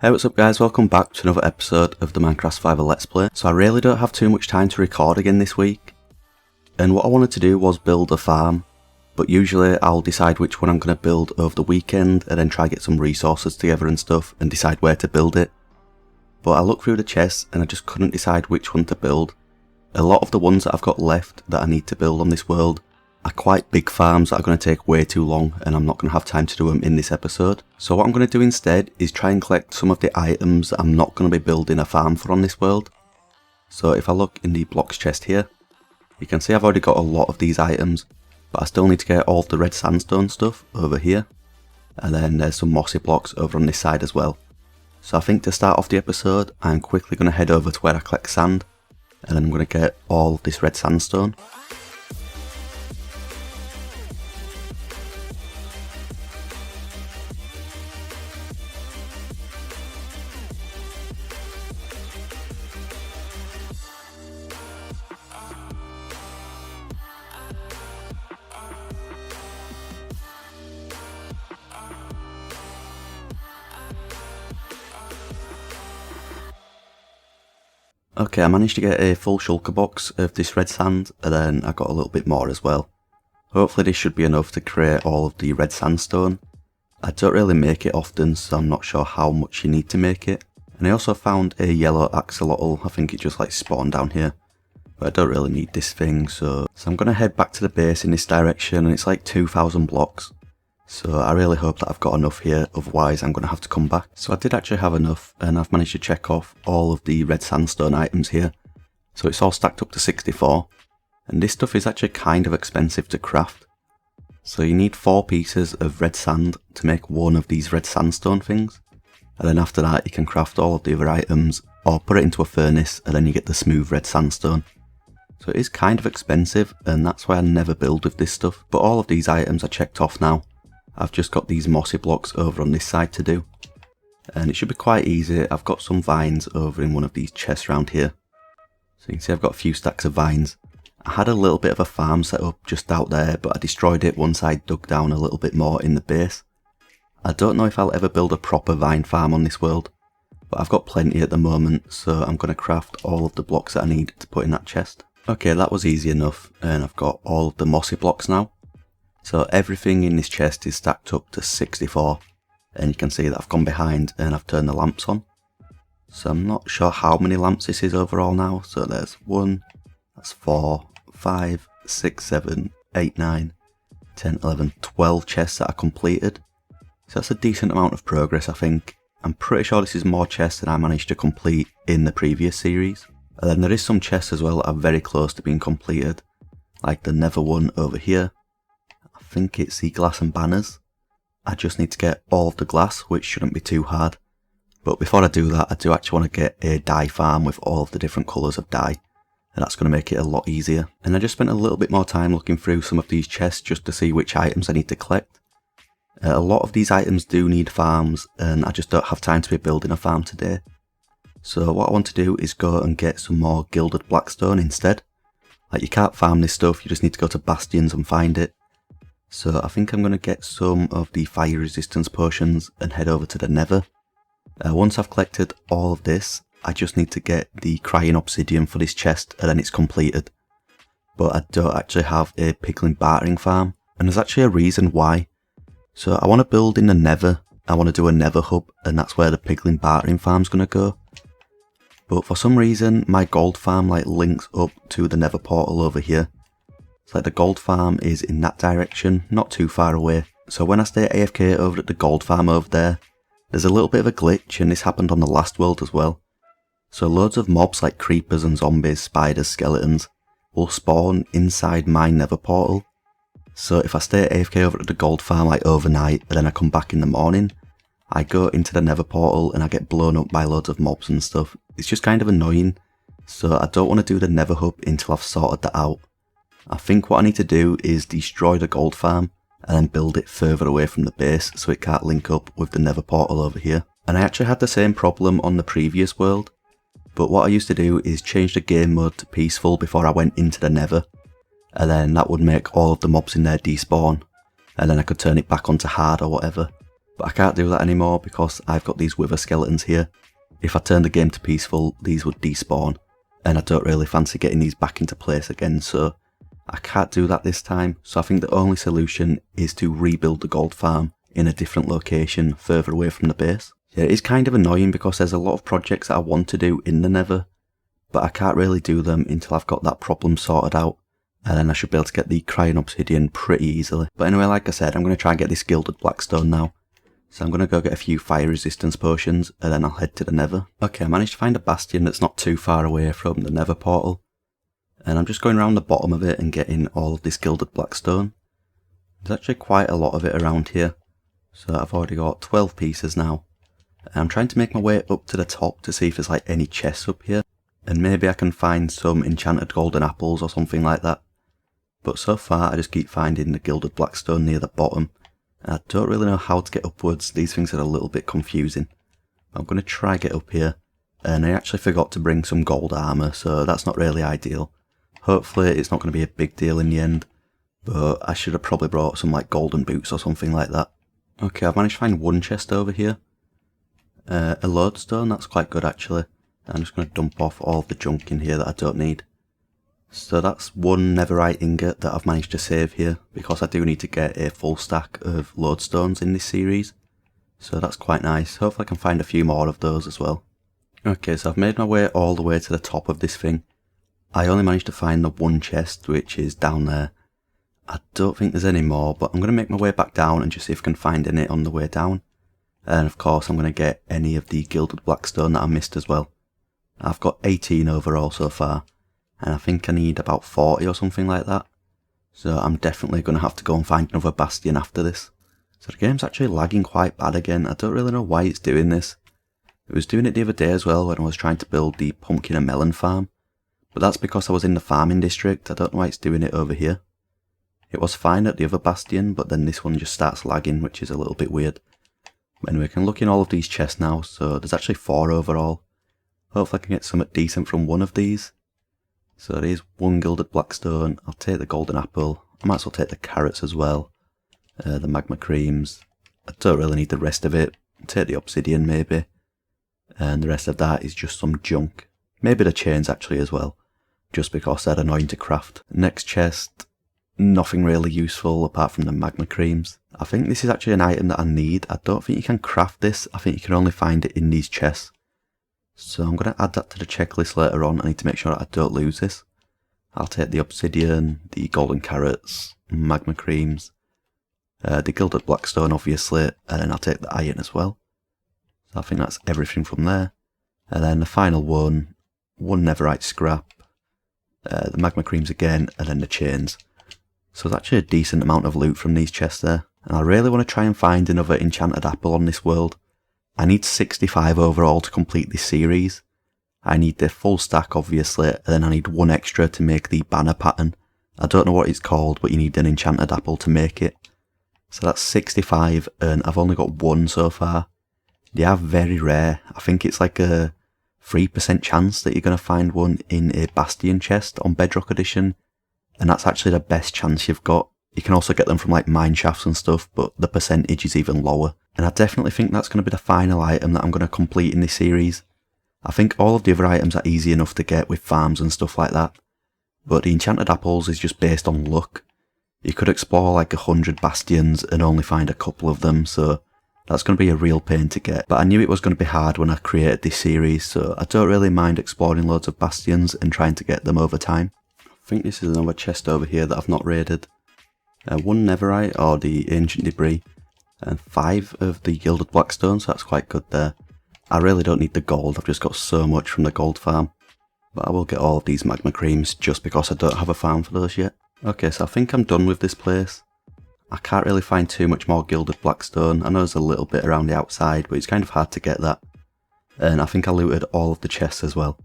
Hey, what's up guys, welcome back to another episode of the Minecraft Survival Let's Play. So I really don't have too much time to record again this week, and what I wanted to do was build a farm, but usually I'll decide which one I'm going to build over the weekend and then try get some resources together and stuff and decide where to build it. But I looked through the chests and I just couldn't decide which one to build. A lot of the ones that I've got left that I need to build on this world are quite big farms that are going to take way too long and I'm not going to have time to do them in this episode. So what I'm going to do instead is try and collect some of the items that I'm not going to be building a farm for on this world. So if I look in the blocks chest here, you can see I've already got a lot of these items, but I still need to get all of the red sandstone stuff over here. And then there's some mossy blocks over on this side as well. So I think to start off the episode, I'm quickly going to head over to where I collect sand, and then I'm going to get all of this red sandstone. Okay, I managed to get a full shulker box of this red sand, and then I got a little bit more as well. Hopefully this should be enough to create all of the red sandstone. I don't really make it often, so I'm not sure how much you need to make it. And I also found a yellow axolotl. I think it just like spawned down here, but I don't really need this thing, so I'm going to head back to the base in this direction, and it's like 2,000 blocks. So I really hope that I've got enough here, otherwise I'm going to have to come back. So I did actually have enough, and I've managed to check off all of the red sandstone items here. So it's all stacked up to 64, and this stuff is actually kind of expensive to craft. So you need 4 pieces of red sand to make one of these red sandstone things, and then after that you can craft all of the other items, or put it into a furnace and then you get the smooth red sandstone. So it is kind of expensive, and that's why I never build with this stuff, but all of these items are checked off now. I've just got these mossy blocks over on this side to do, and it should be quite easy. I've got some vines over in one of these chests around here, so you can see I've got a few stacks of vines. I had a little bit of a farm set up just out there, but I destroyed it once I dug down a little bit more in the base. I don't know if I'll ever build a proper vine farm on this world, but I've got plenty at the moment, so I'm going to craft all of the blocks that I need to put in that chest. Okay, that was easy enough, and I've got all of the mossy blocks now. So everything in this chest is stacked up to 64, and you can see that I've gone behind and I've turned the lamps on. So I'm not sure how many lamps this is overall now. So there's 1, that's 4, 5, 6, 7, 8, 9, 10, 11, 12 chests that are completed. So that's a decent amount of progress, I think. I'm pretty sure this is more chests than I managed to complete in the previous series. And then there is some chests as well that are very close to being completed, like the nether one over here. I think it's the glass and banners. I just need to get all of the glass, which shouldn't be too hard. But before I do that, I do actually want to get a dye farm with all of the different colours of dye, and that's going to make it a lot easier. And I just spent a little bit more time looking through some of these chests just to see which items I need to collect. A lot of these items do need farms, and I just don't have time to be building a farm today. So what I want to do is go and get some more gilded blackstone instead. Like, you can't farm this stuff, you just need to go to Bastions and find it. So I think I'm going to get some of the fire resistance potions and head over to the nether. Once I've collected all of this, I just need to get the crying obsidian for this chest, and then it's completed. But I don't actually have a pickling bartering farm, and there's actually a reason why. So I want to build in the nether, I want to do a nether hub, and that's where the pickling bartering farm's going to go. But for some reason my gold farm links up to the nether portal over here. It's like the gold farm is in that direction, not too far away. So when I stay AFK over at the gold farm over there, there's a little bit of a glitch, and this happened on the last world as well. So loads of mobs like creepers and zombies, spiders, skeletons will spawn inside my nether portal. So if I stay AFK over at the gold farm overnight, and then I come back in the morning, I go into the nether portal and I get blown up by loads of mobs and stuff. It's just kind of annoying, so I don't want to do the nether hub until I've sorted that out. I think what I need to do is destroy the gold farm and then build it further away from the base so it can't link up with the nether portal over here. And I actually had the same problem on the previous world, but what I used to do is change the game mode to peaceful before I went into the nether, and then that would make all of the mobs in there despawn, and then I could turn it back onto hard or whatever. But I can't do that anymore because I've got these wither skeletons here. If I turn the game to peaceful, these would despawn, and I don't really fancy getting these back into place again, so I can't do that this time. So I think the only solution is to rebuild the gold farm in a different location further away from the base. Yeah, it is kind of annoying because there's a lot of projects that I want to do in the Nether, but I can't really do them until I've got that problem sorted out, and then I should be able to get the crying obsidian pretty easily. But anyway, like I said, I'm going to try and get this gilded blackstone now. So I'm going to go get a few fire resistance potions, and then I'll head to the Nether. Okay, I managed to find a bastion that's not too far away from the Nether portal, and I'm just going around the bottom of it and getting all of this gilded blackstone. There's actually quite a lot of it around here, so I've already got 12 pieces now. And I'm trying to make my way up to the top to see if there's like any chests up here, and maybe I can find some enchanted golden apples or something like that. But so far I just keep finding the gilded blackstone near the bottom. I don't really know how to get upwards. These things are a little bit confusing. I'm going to try get up here, and I actually forgot to bring some gold armour, so that's not really ideal. Hopefully it's not going to be a big deal in the end, but I should have probably brought some like golden boots or something like that. Okay, I've managed to find one chest over here. A lodestone, that's quite good actually. I'm just going to dump off all of the junk in here that I don't need. So that's one netherite ingot that I've managed to save here, because I do need to get a full stack of lodestones in this series. So that's quite nice. Hopefully I can find a few more of those as well. Okay, so I've made my way all the way to the top of this thing. I only managed to find the one chest, which is down there. I don't think there's any more, but I'm going to make my way back down and just see if I can find any on the way down. And of course I'm going to get any of the gilded blackstone that I missed as well. I've got 18 overall so far, and I think I need about 40 or something like that. So I'm definitely going to have to go and find another bastion after this. So the game's actually lagging quite bad again. I don't really know why it's doing this. It was doing it the other day as well when I was trying to build the pumpkin and melon farm. But that's because I was in the farming district. I don't know why it's doing it over here. It was fine at the other bastion, but then this one just starts lagging, which is a little bit weird. But anyway, I can look in all of these chests now, so there's actually 4 overall. Hopefully I can get something decent from one of these. So there's one gilded blackstone. I'll take the golden apple. I might as well take the carrots as well. The magma creams. I don't really need the rest of it. I'll take the obsidian maybe. And the rest of that is just some junk. Maybe the chains actually as well, just because they're annoying to craft. Next chest, nothing really useful apart from the magma creams. I think this is actually an item that I need. I don't think you can craft this. I think you can only find it in these chests. So I'm going to add that to the checklist later on. I need to make sure that I don't lose this. I'll take the obsidian, the golden carrots, magma creams, the gilded blackstone obviously, and then I'll take the iron as well. So I think that's everything from there. And then the final one netherite scrap, the magma creams again, and then the chains. So there's actually a decent amount of loot from these chests there. And I really want to try and find another enchanted apple on this world. I need 65 overall to complete this series. I need the full stack obviously, and then I need one extra to make the banner pattern. I don't know what it's called, but you need an enchanted apple to make it. So that's 65, and I've only got one so far. They are very rare. I think it's like a 3% chance that you're going to find one in a Bastion chest on Bedrock Edition, and that's actually the best chance you've got. You can also get them from like mine shafts and stuff, but the percentage is even lower. And I definitely think that's going to be the final item that I'm going to complete in this series. I think all of the other items are easy enough to get with farms and stuff like that, but the enchanted apples is just based on luck. You could explore like 100 bastions and only find a couple of them, so that's going to be a real pain to get. But I knew it was going to be hard when I created this series, so I don't really mind exploring loads of bastions and trying to get them over time. I think this is another chest over here that I've not raided. One netherite, or the ancient debris, and 5 of the gilded blackstone, so that's quite good there. I really don't need the gold, I've just got so much from the gold farm. But I will get all of these magma creams just because I don't have a farm for those yet. Okay, so I think I'm done with this place. I can't really find too much more gilded blackstone. I know there's a little bit around the outside, but it's kind of hard to get that. And I think I looted all of the chests as well.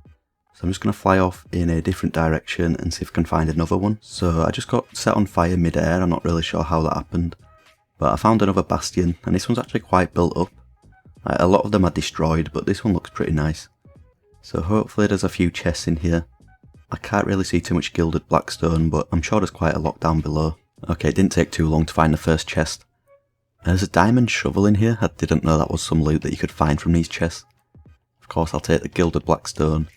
So I'm just going to fly off in a different direction and see if I can find another one. So I just got set on fire mid-air, I'm not really sure how that happened. But I found another bastion, and this one's actually quite built up. A lot of them are destroyed, but this one looks pretty nice. So hopefully there's a few chests in here. I can't really see too much gilded blackstone, but I'm sure there's quite a lot down below. Okay, it didn't take too long to find the first chest. There's a diamond shovel in here. I didn't know that was some loot that you could find from these chests. Of course, I'll take the gilded blackstone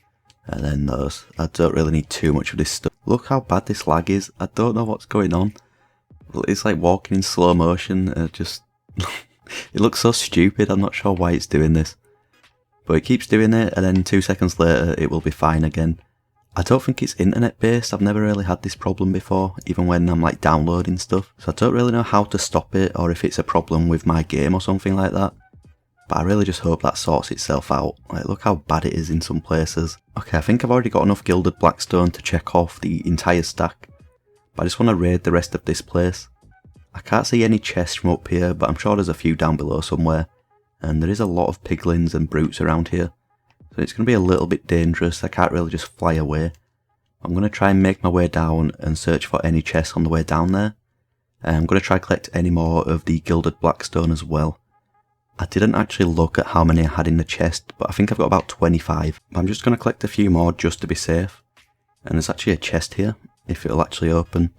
and then those. I don't really need too much of this stuff. Look how bad this lag is. I don't know what's going on. It's like walking in slow motion. It looks so stupid. I'm not sure why it's doing this. But it keeps doing it, and then 2 seconds later it will be fine again. I don't think it's internet based. I've never really had this problem before, even when I'm like downloading stuff. So I don't really know how to stop it, or if it's a problem with my game or something like that. But I really just hope that sorts itself out. Like, look how bad it is in some places. Okay, I think I've already got enough gilded blackstone to check off the entire stack. But I just want to raid the rest of this place. I can't see any chests from up here, but I'm sure there's a few down below somewhere. And there is a lot of piglins and brutes around here. So it's going to be a little bit dangerous. I can't really just fly away. I'm going to try and make my way down and search for any chests on the way down there. And I'm going to try and collect any more of the gilded blackstone as well. I didn't actually look at how many I had in the chest, but I think I've got about 25. I'm just going to collect a few more just to be safe. And there's actually a chest here, if it'll actually open.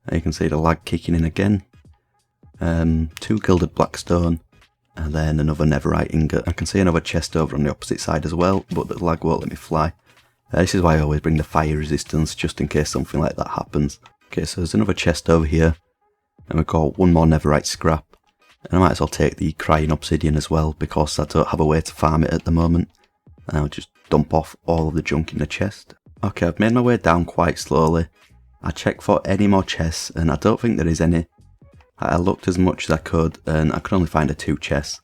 And you can see the lag kicking in again. 2 gilded blackstone. And then another netherite ingot. I can see another chest over on the opposite side as well, but the lag won't let me fly. This is why I always bring the fire resistance, just in case something like that happens. Okay, so there's another chest over here. And we've got 1 more netherite scrap. And I might as well take the crying obsidian as well, because I don't have a way to farm it at the moment. And I'll just dump off all of the junk in the chest. Okay, I've made my way down quite slowly. I checked for any more chests, and I don't think there is any. I looked as much as I could, and I could only find 2 chests.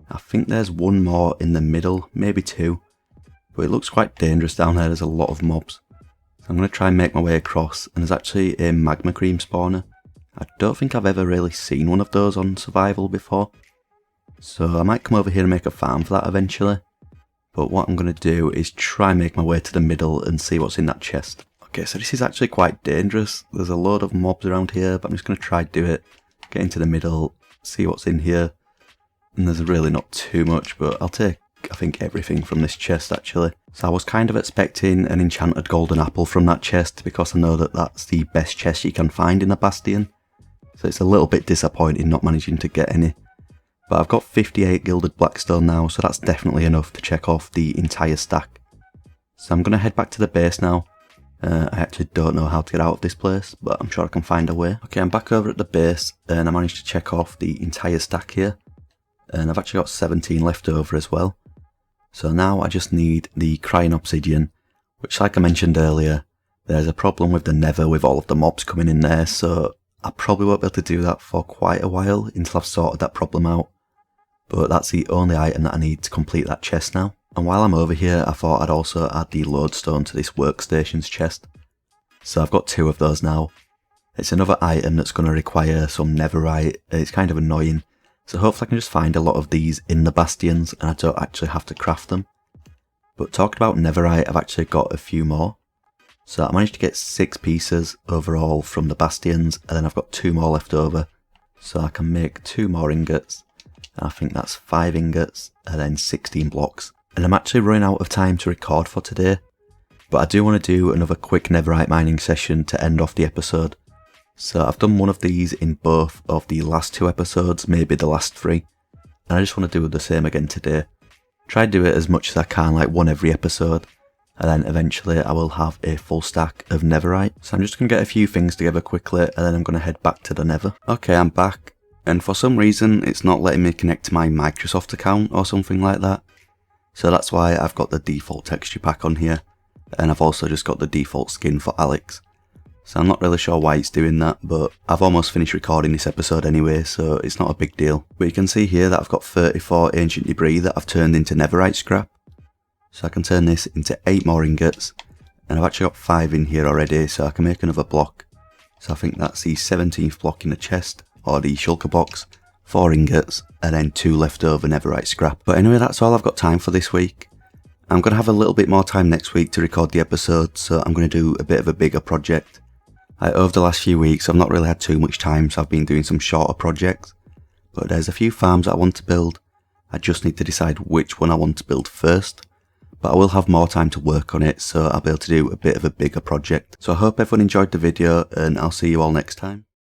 I think there's 1 more in the middle, maybe 2. But it looks quite dangerous down there, there's a lot of mobs. So I'm going to try and make my way across, and there's actually a magma cream spawner. I don't think I've ever really seen one of those on survival before. So I might come over here and make a farm for that eventually. But what I'm going to do is try and make my way to the middle and see what's in that chest. Okay, so this is actually quite dangerous. There's a load of mobs around here, but I'm just going to try and do it. Get into the middle, see what's in here. And there's really not too much, but I'll take, I think, everything from this chest actually. So I was kind of expecting an enchanted golden apple from that chest, because I know that that's the best chest you can find in a Bastion. So it's a little bit disappointing not managing to get any. But I've got 58 gilded blackstone now, so that's definitely enough to check off the entire stack. So I'm going to head back to the base now. I actually don't know how to get out of this place, but I'm sure I can find a way. Okay, I'm back over at the base, and I managed to check off the entire stack here. And I've actually got 17 left over as well. So now I just need the crying obsidian, which, like I mentioned earlier, there's a problem with the nether with all of the mobs coming in there, so I probably won't be able to do that for quite a while until I've sorted that problem out. But that's the only item that I need to complete that chest now. And while I'm over here, I thought I'd also add the lodestone to this workstations chest. So I've got 2 of those now. It's another item that's going to require some netherite. It's kind of annoying. So hopefully I can just find a lot of these in the bastions and I don't actually have to craft them. But talking about netherite, I've actually got a few more. So I managed to get 6 pieces overall from the bastions, and then I've got 2 more left over. So I can make 2 more ingots. And I think that's 5 ingots and then 16 blocks. And I'm actually running out of time to record for today, but I do want to do another quick netherite mining session to end off the episode. So I've done one of these in both of the last 2 episodes, maybe the last 3, and I just want to do the same again today. Try to do it as much as I can, like one every episode, and then eventually I will have a full stack of netherite. So I'm just going to get a few things together quickly, and then I'm going to head back to the nether. Okay, I'm back, and for some reason it's not letting me connect to my Microsoft account or something like that. So that's why I've got the default texture pack on here, and I've also just got the default skin for Alex. So I'm not really sure why it's doing that, but I've almost finished recording this episode anyway, so it's not a big deal. But you can see here that I've got 34 ancient debris that I've turned into netherite scrap. So I can turn this into 8 more ingots, and I've actually got 5 in here already, so I can make another block. So I think that's the 17th block in the chest, or the shulker box. 4 ingots, and then 2 leftover netherite scrap. But anyway, that's all I've got time for this week. I'm going to have a little bit more time next week to record the episode, so I'm going to do a bit of a bigger project. Over the last few weeks, I've not really had too much time, so I've been doing some shorter projects. But there's a few farms that I want to build. I just need to decide which one I want to build first. But I will have more time to work on it, so I'll be able to do a bit of a bigger project. So I hope everyone enjoyed the video, and I'll see you all next time.